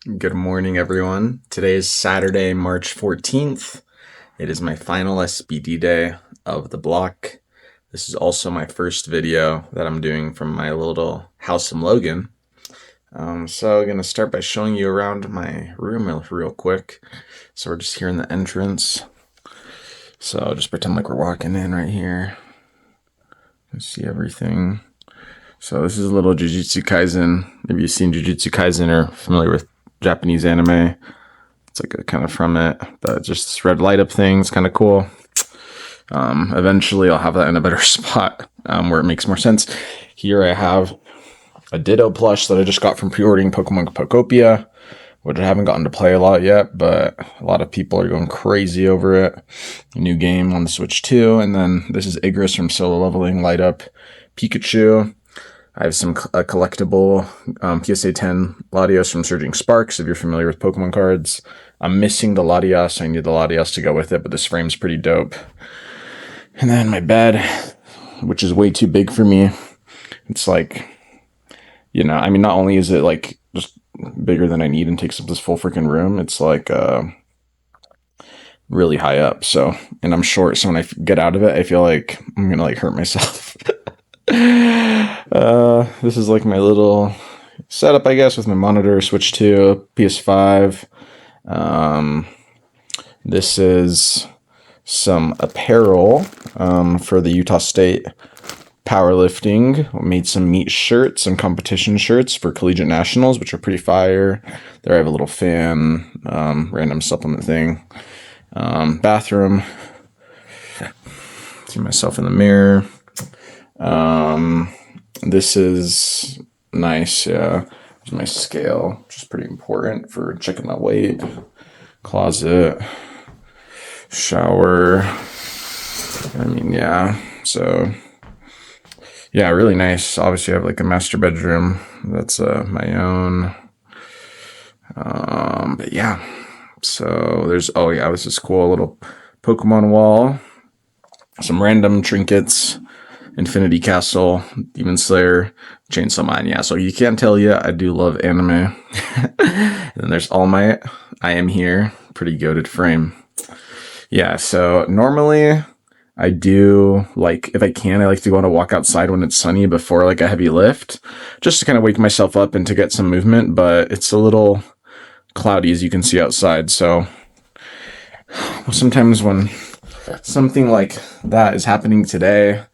Good morning, everyone. Today is Saturday, March 14th. It is my final SBD day of the block. This is also my first video that I'm doing from my little house in Logan. So I'm going to start by showing you around my room real quick. So we're just here in the entrance. So I'll just pretend like we're walking in right here. You see everything. So this is a little Jujutsu Kaisen. If you've seen Jujutsu Kaisen or familiar with Japanese anime, it's like a kind of from it, but just this red light up thing is kind of cool. Eventually I'll have that in a better spot where it makes more sense. Here I have a Ditto plush that I just got from pre-ordering Pokemon Pokopia, which I haven't gotten to play a lot yet, but a lot of people are going crazy over it. A new game on the Switch too. And then this is Igris from Solo Leveling, light up Pikachu. I have some collectible PSA 10 Latios from Surging Sparks, if you're familiar with Pokemon cards. I'm missing the Latias, so I need the Latias to go with it, but this frame's pretty dope. And then my bed, which is way too big for me. It's like, I mean, not only is it like just bigger than I need and takes up this full freaking room, it's like really high up. So, and I'm short, so when I get out of it, I feel like I'm gonna like hurt myself. This is like my little setup, I guess, with my monitor, Switch 2, PS5. This is some apparel for the Utah State powerlifting. We made some meet shirts, some competition shirts for Collegiate Nationals, which are pretty fire. There I have a little fan, random supplement thing. Bathroom. See myself in the mirror. This is nice, yeah. There's my scale, which is pretty important for checking my weight. Closet. Shower. I mean, yeah. So, yeah, really nice. Obviously, I have like a master bedroom. That's my own. But yeah. So there's, oh yeah, this is cool. A little Pokemon wall. Some random trinkets. Infinity Castle, Demon Slayer, Chainsaw Man. Yeah, so you can't tell yet, I do love anime. And then there's All Might. I Am Here. Pretty goated frame. Yeah, so normally I do, like, if I can, I like to go on a walk outside when it's sunny before, like, a heavy lift, just to kind of wake myself up and to get some movement, but it's a little cloudy, as you can see outside, so sometimes when something like that is happening today,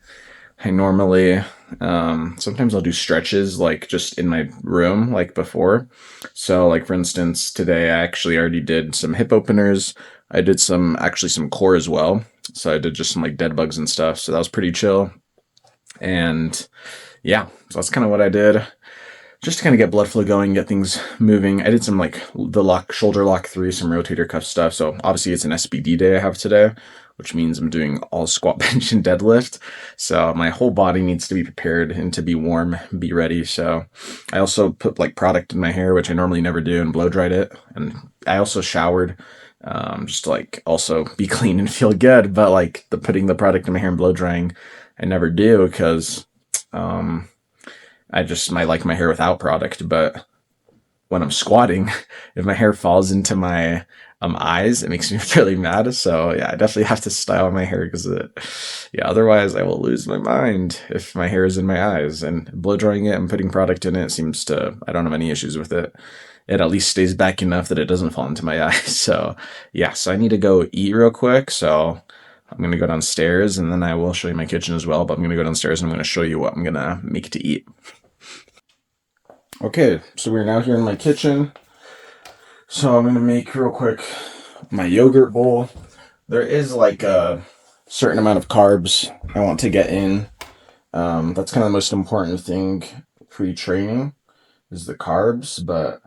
I normally, sometimes I'll do stretches like just in my room, like before. So, like for instance, today I actually already did some hip openers. I did some core as well. So I did just some like dead bugs and stuff. So that was pretty chill. And yeah, so that's kind of what I did. Just to kind of get blood flow going, get things moving. I did some like the shoulder lock 3, some rotator cuff stuff. So obviously it's an SBD day I have today, which means I'm doing all squat, bench, and deadlift. So my whole body needs to be prepared and to be warm, be ready. So I also put like product in my hair, which I normally never do, and blow dried it. And I also showered, just to like also be clean and feel good. But like the putting the product in my hair and blow drying, I never do because I just might like my hair without product, but when I'm squatting, if my hair falls into my eyes, it makes me really mad. So yeah, I definitely have to style my hair because yeah, otherwise I will lose my mind if my hair is in my eyes. And blow drying it and putting product in it seems to, I don't have any issues with it. It at least stays back enough that it doesn't fall into my eyes. So yeah, so I need to go eat real quick. So I'm going to go downstairs and then I will show you my kitchen as well. But I'm going to go downstairs and I'm going to show you what I'm going to make to eat. Okay, so we're now here in my kitchen. So I'm gonna make real quick my yogurt bowl. There is like a certain amount of carbs I want to get in. That's kind of the most important thing pre-training is the carbs. But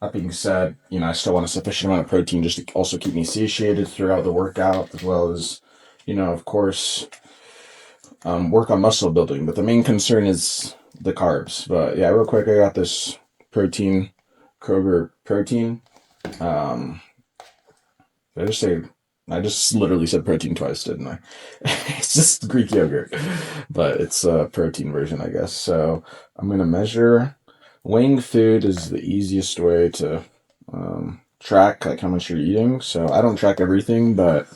that being said, I still want a sufficient amount of protein just to also keep me satiated throughout the workout, as well as, of course, work on muscle building. But the main concern is the carbs. But yeah, real quick, I got this protein, Kroger protein. Did I just say? I just literally said protein twice, didn't I? It's just Greek yogurt, but it's a protein version, I guess. So I'm gonna measure. Weighing food is the easiest way to track like how much you're eating. So I don't track everything, but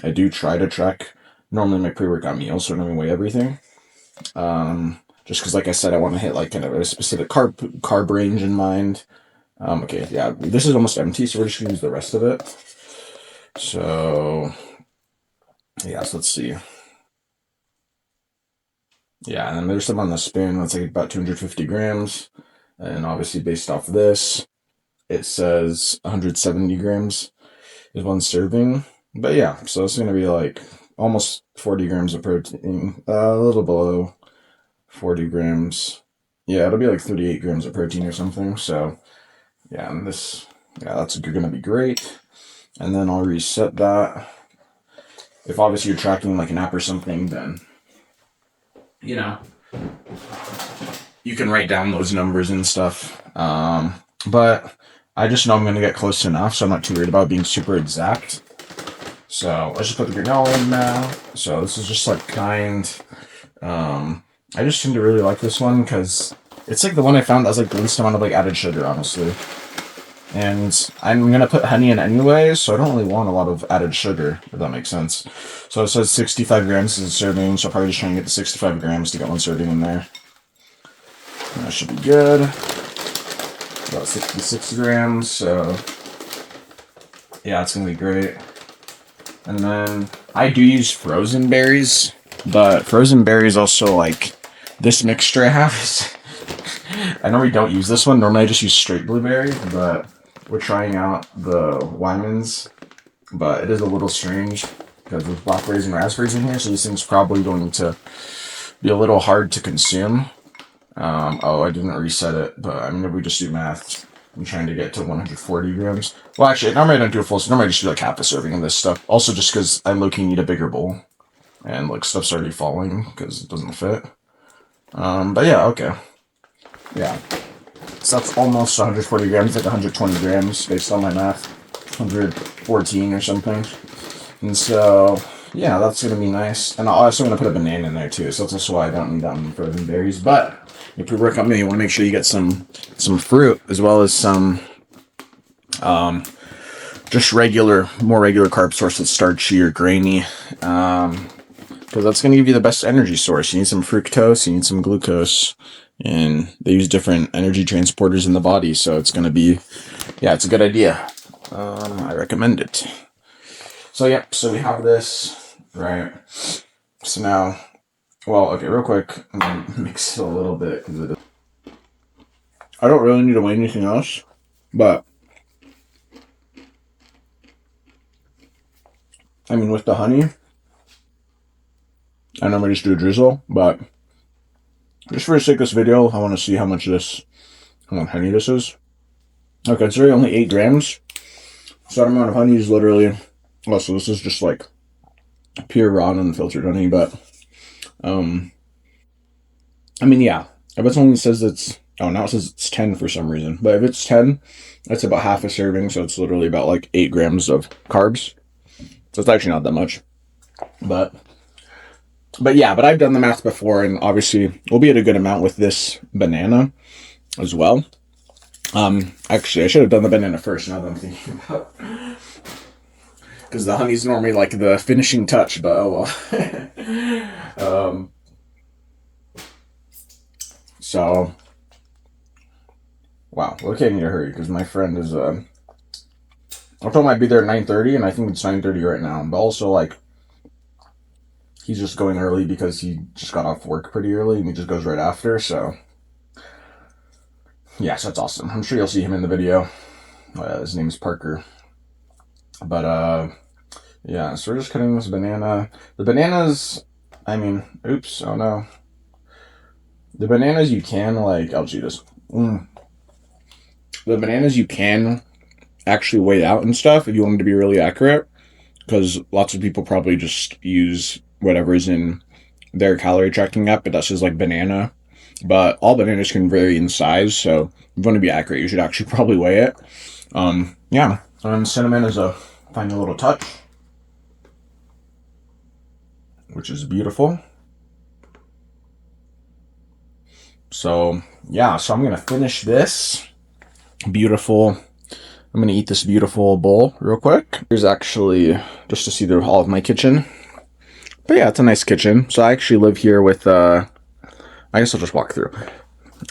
I do try to track normally my pre-workout meals, so I don't weigh everything. Just because, like I said, I want to hit like kind of a specific carb range in mind. Okay, yeah, this is almost empty, so we're just gonna use the rest of it. So yeah, so let's see. Yeah, and then there's some on the spoon. That's like about 250 grams, and obviously based off this, it says 170 grams is one serving. But yeah, so it's gonna be like almost 40 grams of protein, a little below 40 grams. Yeah, it'll be like 38 grams of protein or something. So yeah, and this, yeah, that's gonna be great. And then I'll reset that. If obviously you're tracking like an app or something, then you know you can write down those numbers and stuff. But I just know I'm gonna get close enough, so I'm not too worried about being super exact. So let's just put the granola in now. So this is just like I just seem to really like this one because it's like the one I found that has like the least amount of like added sugar, honestly. And I'm gonna put honey in anyway, so I don't really want a lot of added sugar, if that makes sense. So it says 65 grams is a serving, so I'll probably just try and get the 65 grams to get one serving in there. And that should be good. About 66 grams, so yeah, it's gonna be great. And then I do use frozen berries, but frozen berries also like this mixture I have is I normally don't use this one. Normally I just use straight blueberry, but we're trying out the Wyman's, but it is a little strange because there's blackberries and raspberries in here, so this thing's probably going to be a little hard to consume. Oh, I didn't reset it, but I mean, if we just do math, I'm trying to get to 140 grams. Well, actually, normally I don't do a full, normally I just do like half a serving of this stuff. Also, just because I low-key need a bigger bowl, and like stuff's already falling because it doesn't fit. But yeah, okay. Yeah. So that's almost 140 grams, like 120 grams based on my math. 114 or something. And so, yeah, that's going to be nice. And I'm also going to put a banana in there too, so that's also why I don't need that many frozen berries. But if you work out meal, you want to make sure you get some fruit as well as some just more regular carb source that's starchy or grainy. Because that's going to give you the best energy source. You need some fructose, you need some glucose, and they use different energy transporters in the body, so it's going to be, yeah, it's a good idea. I recommend it. So, yep, so we have this, right? So now, well, okay, real quick, I'm going to mix it a little bit, because I don't really need to weigh anything else, but, I mean, with the honey, I normally just do a drizzle, but just for the sake of this video, I want to see how much honey this is. Okay, it's really only 8 grams. So that amount of honey is literally, well, so this is just like pure raw unfiltered honey, but, I mean, yeah, if it only says now it says it's 10 for some reason, but if it's 10, that's about half a serving, so it's literally about like 8 grams of carbs. So it's actually not that much, but yeah, but I've done the math before, and obviously we'll be at a good amount with this banana as well. Actually, I should have done the banana first, now that I'm thinking about it. Because the honey's normally like the finishing touch, but oh well. So, wow, okay, I need to hurry, because my friend is, I told him I'd be there at 9:30, and I think it's 9:30 right now, but also, like, he's just going early because he just got off work pretty early, and he just goes right after, so, yeah, so that's awesome. I'm sure you'll see him in the video. His name is Parker. But, yeah, so we're just cutting this banana. The bananas, I mean, oops, oh no. The bananas you can, like, I'll do this. The bananas you can actually weigh out and stuff if you want them to be really accurate, because lots of people probably just use whatever's in their calorie tracking app, but that says like banana. But all bananas can vary in size, so if you want to be accurate, you should actually probably weigh it. Yeah, and cinnamon is a tiny little touch, which is beautiful. So yeah, so I'm gonna finish this beautiful I'm gonna eat this beautiful bowl real quick. Here's actually just to see the hall of my kitchen. But yeah, it's a nice kitchen. So I actually live here with, I guess I'll just walk through.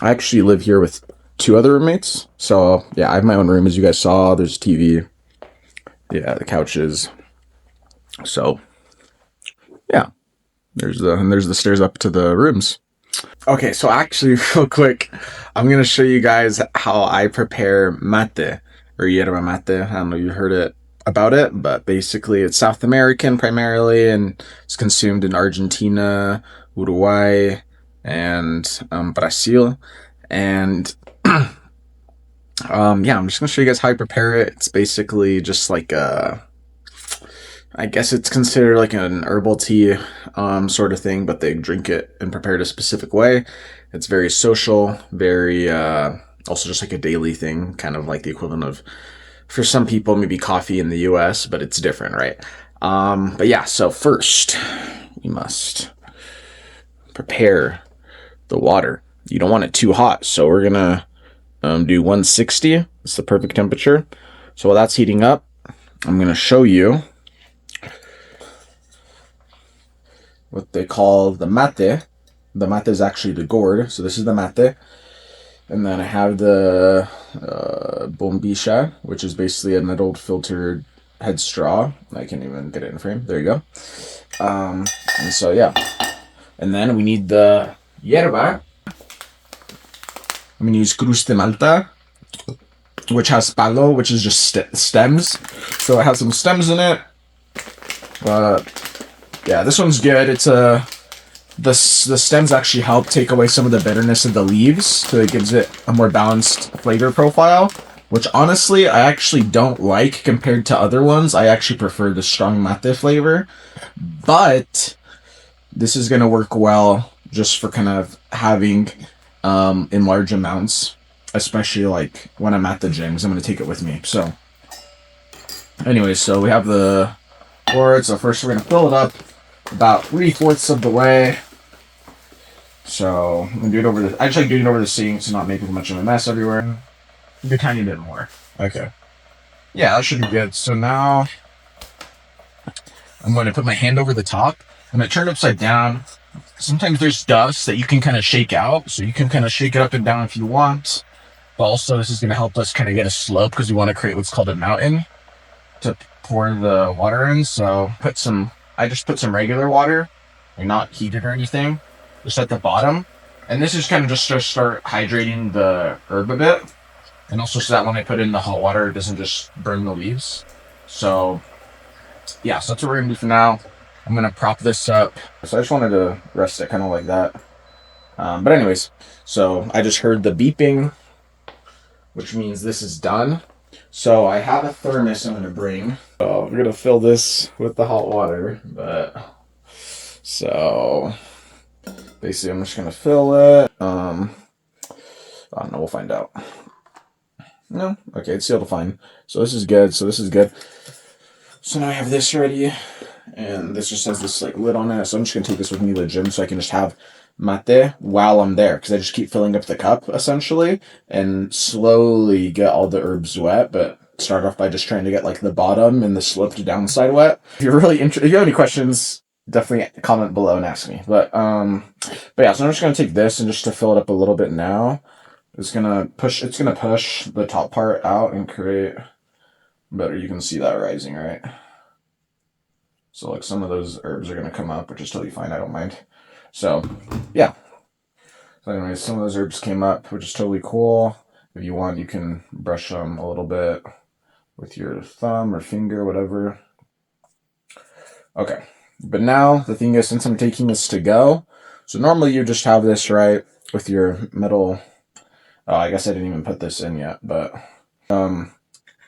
I actually live here with 2 other roommates. So yeah, I have my own room, as you guys saw. There's a TV. Yeah, the couches. So yeah, there's the stairs up to the rooms. Okay, so actually, real quick, I'm gonna show you guys how I prepare mate or yerba mate. I don't know if you heard it about it, but basically it's South American primarily, and it's consumed in Argentina, Uruguay, and Brazil. And yeah, I'm just gonna show you guys how I prepare it. It's basically just like I guess it's considered like an herbal tea sort of thing, but they drink it and prepare it a specific way. It's very social, very also just like a daily thing, kind of like the equivalent of, for some people, maybe coffee in the US, but it's different, right? But yeah, so first we must prepare the water. You don't want it too hot, so we're gonna do 160. It's the perfect temperature. So while that's heating up, I'm gonna show you what they call the mate. The mate is actually the gourd, so this is the mate. And then I have the bombisha, which is basically an old filtered head straw. I can't even get it in frame. There you go. And so yeah. And then we need the yerba. I'm gonna use Cruz de Malta, which has palo, which is just stems. So it has some stems in it. But yeah, this one's good. It's the stems actually help take away some of the bitterness of the leaves, so it gives it a more balanced flavor profile, which honestly I actually don't like compared to other ones. I actually prefer the strong mate flavor, but this is gonna work well just for kind of having in large amounts, especially like when I'm at the gym, because I'm gonna take it with me. So anyway, so we have the board. So first we're gonna fill it up about 3/4 of the way. So I'm gonna do it over the. I just like doing it over the sink to not make much of a mess everywhere. Do a tiny bit more. Okay. Yeah, that should be good. So now I'm going to put my hand over the top. I'm going to turn it upside down. Sometimes there's dust that you can kind of shake out, so you can kind of shake it up and down if you want. But also, this is going to help us kind of get a slope because we want to create what's called a mountain to pour the water in. So I just put some regular water, like not heated or anything, just at the bottom. And this is kind of just to start hydrating the herb a bit. And also so that when I put in the hot water, it doesn't just burn the leaves. So yeah, so that's what we're gonna do for now. I'm gonna prop this up. So I just wanted to rest it kind of like that. But anyways, so I just heard the beeping, which means this is done. So I have a thermos I'm gonna bring. So I'm gonna fill this with the hot water, but so basically I'm just gonna fill it. I don't know, we'll find out. No? Okay, it's sealed fine. So this is good. So now I have this ready, and this just has this like lid on it. So I'm just gonna take this with me to the gym so I can just have mate while I'm there, because I just keep filling up the cup essentially and slowly get all the herbs wet, but start off by just trying to get like the bottom and the sloped downside wet. If you're really interested, if you have any questions, definitely comment below and ask me. But yeah, so I'm just gonna take this and just to fill it up a little bit now. It's gonna push the top part out and create better. You can see that rising, right? So like some of those herbs are gonna come up, which is totally fine. I don't mind. So yeah. So anyways, some of those herbs came up, which is totally cool. If you want, you can brush them a little bit with your thumb or finger, whatever. Okay. But now the thing is, since I'm taking this to go, so normally you just have this right with your metal. Oh, I guess I didn't even put this in yet, but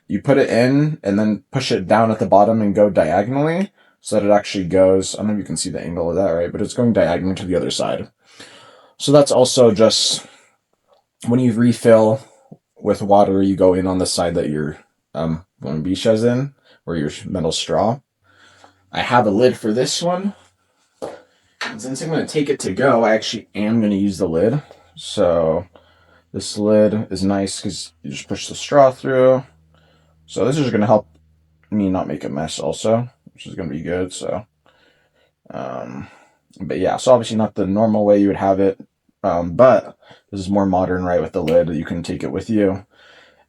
you put it in and then push it down at the bottom and go diagonally so that it actually goes. I don't know if you can see the angle of that, right? But it's going diagonally to the other side. So that's also just when you refill with water, you go in on the side that your bombisha's in, or your metal straw. I have a lid for this one. And since I'm going to take it to go, I actually am going to use the lid. So this lid is nice because you just push the straw through, So this is going to help me not make a mess also, which is going to be good. So, but yeah, so obviously not the normal way you would have it. But this is more modern, right? With the lid, you can take it with you.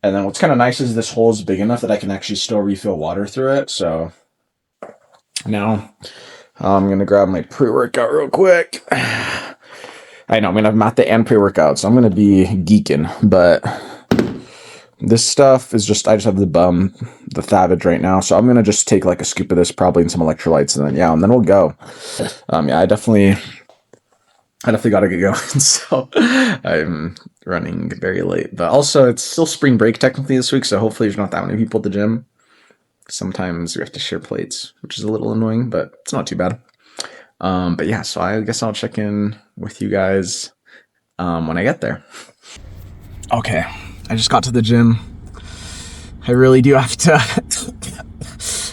And then what's kind of nice is this hole is big enough that I can actually still refill water through it. So now I'm going to grab my pre-workout real quick. I know I'm going to have Mate and pre-workout, so I'm going to be geeking. But this stuff is just, I just have the Thavage right now. So I'm going to just take like a scoop of this probably and some electrolytes. And then, yeah, and then we'll go. Yeah, I definitely got to get going. So I'm running very late. But also, it's still spring break technically this week. So hopefully there's not that many people at the gym. Sometimes we have to share plates, which is a little annoying, but it's not too bad. But yeah, so I guess I'll check in with you guys when I get there. Okay, I just got to the gym. I really do have to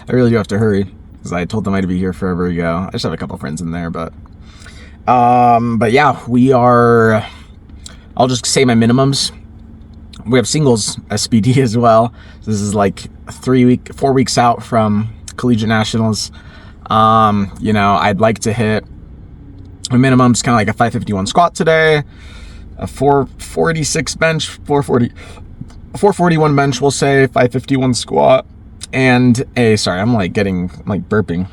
hurry because I told them I'd be here forever ago. I just have a couple friends in there, but yeah, I'll just say my minimums. We have singles SBD as well. This is like 4 weeks out from Collegiate Nationals. I'd like to hit my minimums, kind of like a 551 squat today, a 446 bench, 441 bench, we'll say, 551 squat, and I'm burping.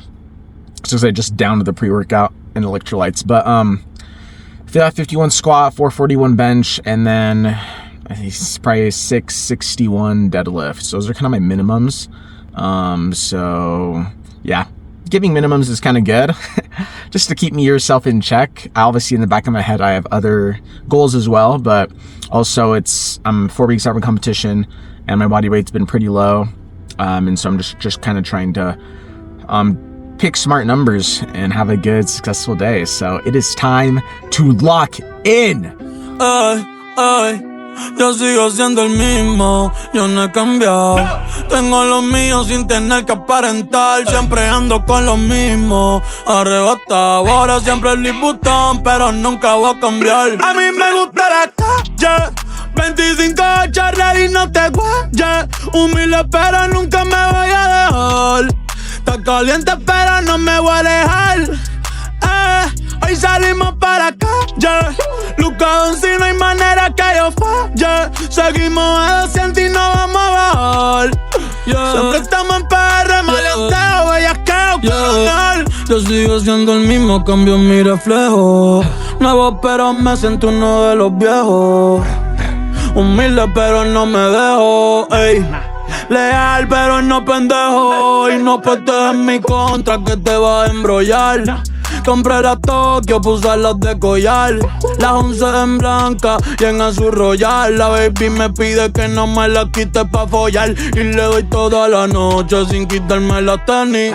So I just downed the pre-workout and electrolytes, but 551 squat, 441 bench, and then I think it's probably 661 deadlift. So those are kind of my minimums. So yeah, giving minimums is kind of good just to keep yourself in check. Obviously in the back of my head, I have other goals as well, but also I'm 4 weeks out from competition and my body weight's been pretty low. And so I'm just kind of trying to, pick smart numbers and have a good, successful day. So it is time to lock in. Yo sigo siendo el mismo, yo no he cambiado. Tengo lo mío sin tener que aparentar. Siempre ando con lo mismo, arrebatado. Ahora siempre el Liputón, pero nunca voy a cambiar. A mí me gusta la calle, 25 charrear y no te guayes. Humilde pero nunca me voy a dejar. Está caliente pero no me voy a alejar. Hoy salimos para la calle, Lucado en sí, no hay manera que yo falle. Seguimos a 200 y no vamos a bajar. Siempre estamos en PR, maleanteo, bellaqueo, yeah. Yo sigo siendo el mismo, cambio mi reflejo. Nuevo pero me siento uno de los viejos. Humilde pero no me dejo, ey. Leal pero no pendejo. Y no puestes en mi contra que te va a embrollar. Compré la Tokio, puse las de collar. Las 11 en blanca y en azul royal. La baby me pide que no me la quite pa' follar. Y le doy toda la noche sin quitarme la tenis.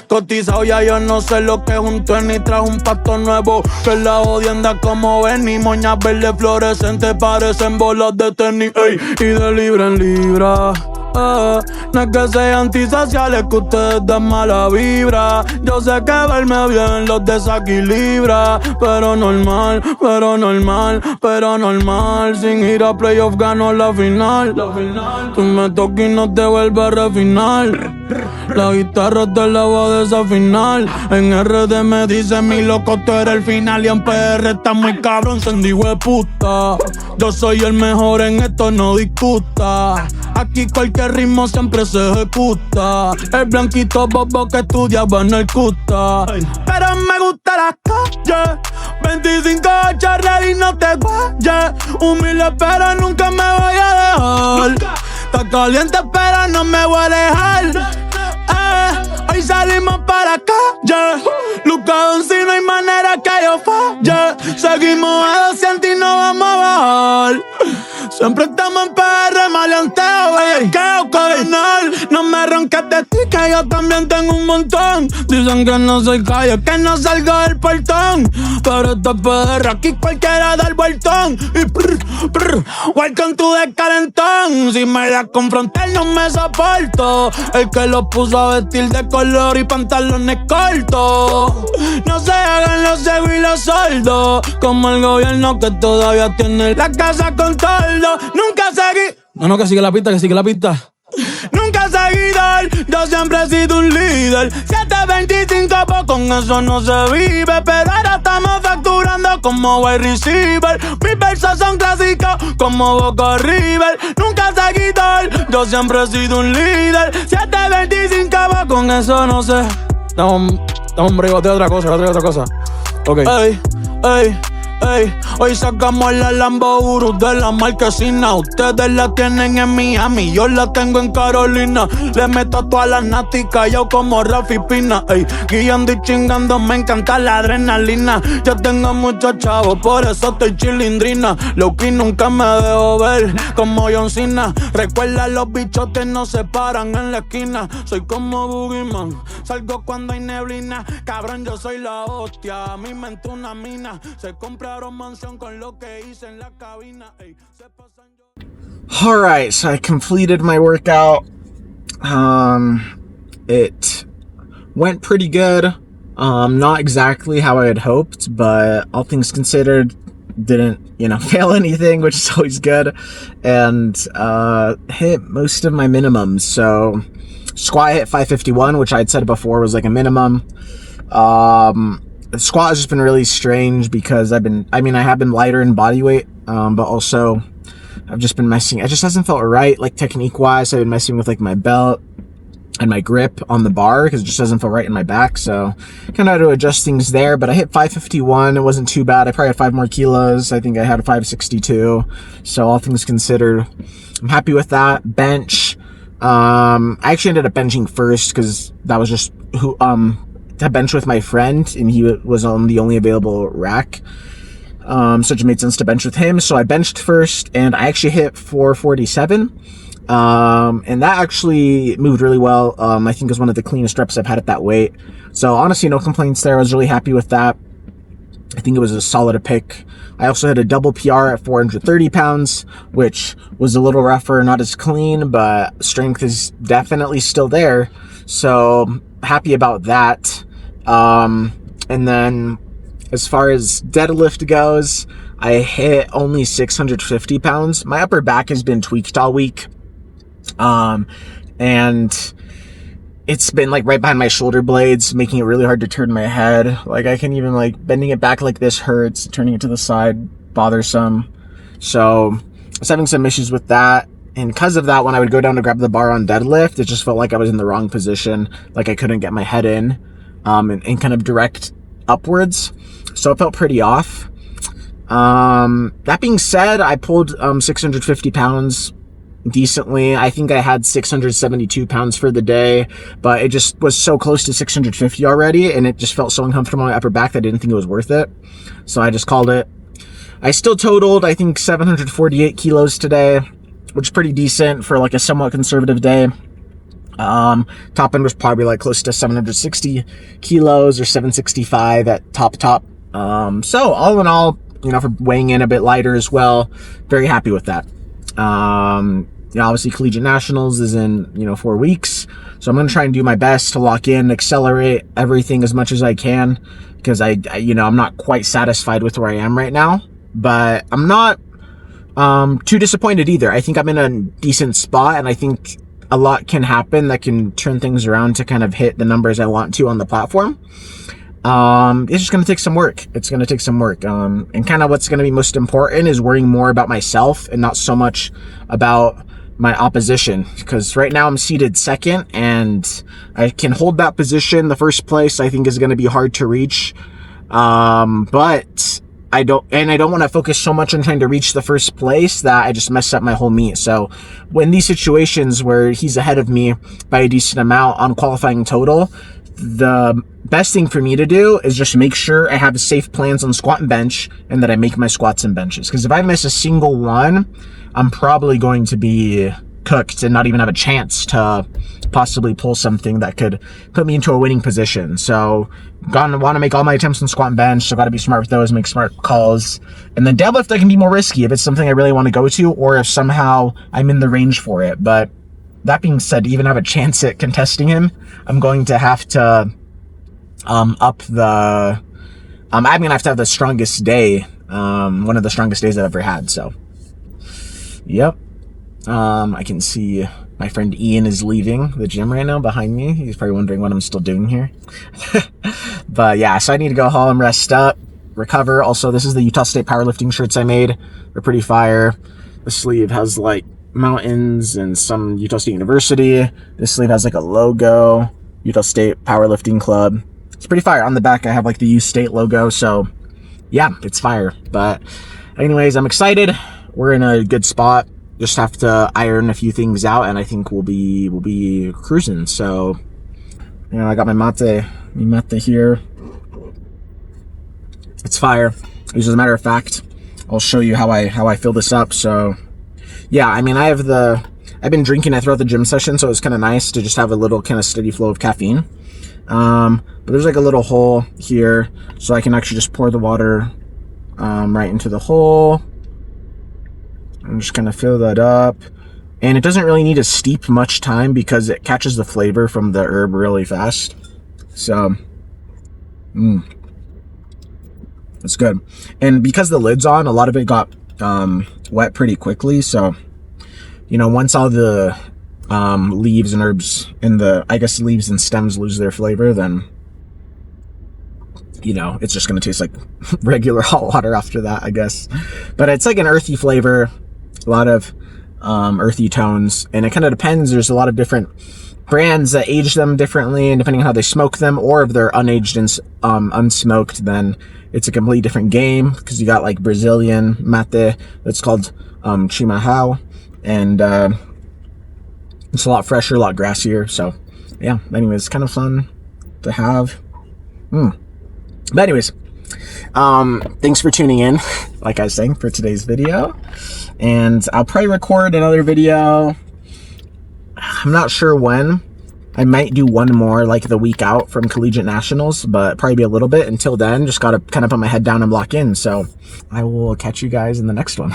Cotizado ya yo no sé lo que es un tenis. Trajo un pasto nuevo que la jodienda como ven. Y moñas verdes fluorescentes parecen bolas de tenis, ey. Y de libra en libra. No es que sean antisociales, que ustedes dan mala vibra. Yo sé que verme bien los desequilibra. Pero normal, sin ir a playoff gano la final. Tú me tocas y no te vuelves a refinar. La guitarra te la va a desafinar. En RD me dice mi loco, tú eres el final. Y en PR está muy cabrón, sendigo de puta. Yo soy el mejor en esto, no discuta. Aquí cualquier ritmo siempre se ejecuta. El blanquito bobo que estudiaba en el CUTA. Pero me gusta la calle, 25 charrear y no te guayes. Humilde pero nunca me voy a dejar. Está caliente pero no me voy a alejar. Hoy salimos para la calle, Lucado en sí, no hay manera que yo falle. Seguimos a 200 y no vamos a bajar. Siempre estamos en PR, maleanteo, bellaqueo, coronel. No me ronques de ti, que yo también tengo un montón. Dicen que no soy calle, que no salgo del portón. Pero esto es PR, aquí cualquiera da el vueltón. Y welcome to the calentón. Si me das con frontal no me soporto. El que lo puso a vestir de color y pantalones cortos. No se hagan los ciegos y los sordos, como el gobierno que todavía tiene la casa con toldo. Nunca seguí. No, que sigue la pista, Nunca nunca seguidor. Yo siempre he sido un líder. 725, pues con eso no se vive. Pero ahora estamos facturando como wide receiver. Mis versos son clásicos como Boca River. Nunca seguidor, yo siempre he sido un líder. 725, pues con eso no sé. Hombre, otra cosa. Ok. Ey, ey. Ey, hoy sacamos la Lambo Urus de la marquesina. Ustedes la tienen en Miami, yo la tengo en Carolina. Le meto a todas las náticas, yo como Rafi Pina. Ey, guiando y chingando, me encanta la adrenalina. Yo tengo muchos chavos, por eso estoy chilindrina. Loki nunca me dejo ver como John Cena. Recuerda, los bichotes no se paran en la esquina. Soy como Boogeyman, salgo cuando hay neblina. Cabrón, yo soy la hostia, mi mente una mina. Se compra mansión con lo que hice en la cabina. Alright, so I completed my workout. It went pretty good. Not exactly how I had hoped, but all things considered, didn't, fail anything, which is always good. And hit most of my minimums. So squat hit 551, which I'd said before was like a minimum. The squat has just been really strange because I have been lighter in body weight, but also I've just been messing. It just hasn't felt right, like technique wise. I've been messing with like my belt and my grip on the bar because it just doesn't feel right in my back. So kind of had to adjust things there, but I hit 551. It wasn't too bad. I probably had 5 more kilos. I think I had a 562. So all things considered, I'm happy with that. Bench. I actually ended up benching first because that was just to bench with my friend, and he was on the only available rack. So it just made sense to bench with him. So I benched first, and I actually hit 447. And that actually moved really well. I think it was one of the cleanest reps I've had at that weight. So honestly, no complaints there. I was really happy with that. I think it was a solid pick. I also had a double PR at 430 pounds, which was a little rougher, not as clean, but strength is definitely still there. So happy about that. And then as far as deadlift goes, I hit only 650 pounds. My upper back has been tweaked all week. And it's been like right behind my shoulder blades, making it really hard to turn my head. Like I can even bending it back like this hurts, turning it to the side, bothersome. So I was having some issues with that. And because of that, when I would go down to grab the bar on deadlift, it just felt like I was in the wrong position. Like I couldn't get my head in, and kind of direct upwards. So it felt pretty off. That being said, I pulled 650 pounds decently. I think I had 672 pounds for the day, but it just was so close to 650 already, and it just felt so uncomfortable on my upper back that I didn't think it was worth it. So I just called it. I still totaled, I think, 748 kilos today, which is pretty decent for like a somewhat conservative day. Top end was probably like close to 760 kilos or 765 at top. So all in all, for weighing in a bit lighter as well, very happy with that. Obviously Collegiate Nationals is in, 4 weeks. So I'm going to try and do my best to lock in, accelerate everything as much as I can, because I'm not quite satisfied with where I am right now, but I'm not, too disappointed either. I think I'm in a decent spot, and I think a lot can happen that can turn things around to kind of hit the numbers I want to on the platform. It's just going to take some work. It's going to take some work. And kind of what's going to be most important is worrying more about myself and not so much about my opposition, because right now I'm seated second and I can hold that position. The first place I think is going to be hard to reach. But I don't want to focus so much on trying to reach the first place that I just mess up my whole meet. So when these situations where he's ahead of me by a decent amount on qualifying total, the best thing for me to do is just make sure I have safe plans on squat and bench, and that I make my squats and benches. Because if I miss a single one, I'm probably going to be cooked and not even have a chance to possibly pull something that could put me into a winning position. So gonna want to make all my attempts on squat and bench, so got to be smart with those, make smart calls. And then deadlift, I can be more risky if it's something I really want to go to, or if somehow I'm in the range for it. But that being said, to even have a chance at contesting him, I'm going to have to up the I'm gonna have to have the strongest day, one of the strongest days I've ever had. So yep. I can see My friend Ian is leaving the gym right now behind me. He's probably wondering what I'm still doing here. But yeah, so I need to go home, rest up, recover. Also, this is the Utah State powerlifting shirts I made. They're pretty fire. The sleeve has like mountains and some Utah State University. This sleeve has like a logo, Utah State Powerlifting Club. It's pretty fire. On the back, I have like the U State logo. So yeah, it's fire. But anyways, I'm excited. We're in a good spot. Just have to iron a few things out, and I think we'll be cruising. So, you know, I got my mate here. It's fire. As a matter of fact, I'll show you how I fill this up. So, yeah, I mean, I've been drinking it throughout the gym session, so it's kind of nice to just have a little kind of steady flow of caffeine. But there's like a little hole here, so I can actually just pour the water right into the hole. I'm just gonna fill that up, and it doesn't really need to steep much time because it catches the flavor from the herb really fast. So, it's good. And because the lid's on, a lot of it got wet pretty quickly. So, you know, once all the leaves and herbs and leaves and stems lose their flavor, then, you know, it's just gonna taste like regular hot water after that, I guess. But it's like an earthy flavor. A lot of earthy tones, and it kind of depends. There's a lot of different brands that age them differently, and depending on how they smoke them, or if they're unaged and unsmoked, then it's a completely different game, because you got like Brazilian mate that's called chimarrão, and it's a lot fresher, a lot grassier. So yeah, anyways, it's kind of fun to have. But anyways, thanks for tuning in, like I was saying, for today's video. And I'll probably record another video. I'm not sure when. I might do one more like the week out from Collegiate Nationals, but probably be a little bit. Until then, just gotta kind of put my head down and lock in. So I will catch you guys in the next one.